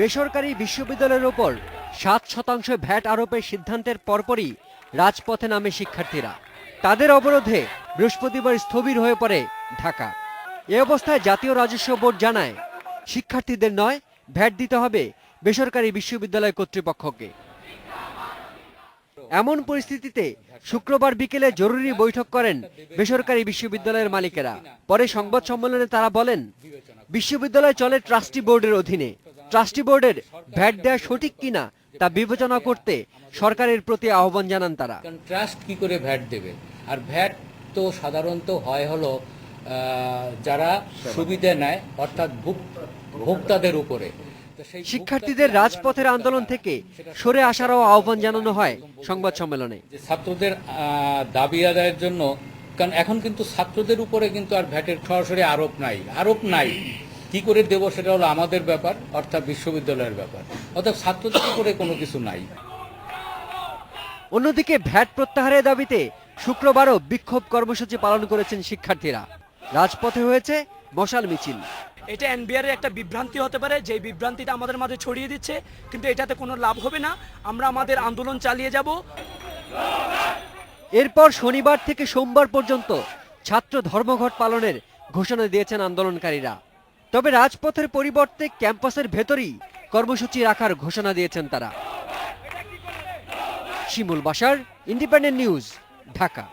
বেসরকারি বিশ্ববিদ্যালয়ের ওপর 7% ভ্যাট আরোপের সিদ্ধান্তের পরপরই রাজপথে নামে শিক্ষার্থীরা। তাদের অবরোধে বৃহস্পতিবার স্থবির হয়ে পড়ে ঢাকা। এ অবস্থায় জাতীয় রাজস্ব বোর্ড জানায়, শিক্ষার্থীদের নয়, ভ্যাট দিতে হবে বেসরকারি বিশ্ববিদ্যালয় কর্তৃপক্ষকে। এমন পরিস্থিতিতে শুক্রবার বিকেলে জরুরি বৈঠক করেন বেসরকারি বিশ্ববিদ্যালয়ের মালিকেরা। পরে সংবাদ সম্মেলনে তারা বলেন, বিশ্ববিদ্যালয় চলে ট্রাস্টি বোর্ডের অধীনে। ট্রাস্টি বোর্ডের ভ্যাট দেওয়া সঠিক কিনা তা বিবেচনা করতে সরকারের প্রতি আহ্বান জানান তারা। ট্রাস্ট কি করে ভ্যাট দেবে? আর ভ্যাট তো সাধারণত হয় হলো যারা সুবিধা নেয়, অর্থাৎ ভোক্তাদের উপরে। শিক্ষার্থীদের রাজপথের আন্দোলন থেকে সরে আসারও আহ্বান জানানো হয় সংবাদ সম্মেলনে। ছাত্রদের দাবি আদায়ের জন্য, কারণ এখন কিন্তু ছাত্রদের উপরে কিন্তু আর ভ্যাটের সরাসরি আরোপ নাই। কি করে দেব সেটা হলো আমাদের ব্যাপার, অর্থাৎ বিশ্ববিদ্যালয়ের ব্যাপার, অর্থাৎ ছাত্রদের উপরে কোনো কিছু নাই। অন্যদিকে ভ্যাট প্রত্যাহারের দাবিতে শুক্রবারও বিক্ষোভ কর্মসূচি পালন করেছেন শিক্ষার্থীরা। রাজপথে হয়েছে মশাল মিছিল। এটা এনবিআর এর একটা বিভ্রান্তি হতে পারে, যে বিভ্রান্তিটা আমাদের মাঝে ছড়িয়ে দিচ্ছে, কিন্তু এটাতে কোনো লাভ হবে না। আমরা আমাদের আন্দোলন চালিয়ে যাব। এরপর শনিবার থেকে সোমবার পর্যন্ত ছাত্র ধর্মঘট পালনের ঘোষণা দিয়েছেন আন্দোলনকারীরা। তবে রাজপথের পরিবর্তে ক্যাম্পাসের ভেতরেই কর্মসূচি রাখার ঘোষণা দিয়েছেন তারা। শিমুল বাশার, ইন্ডিপেন্ডেন্ট নিউজ, ঢাকা।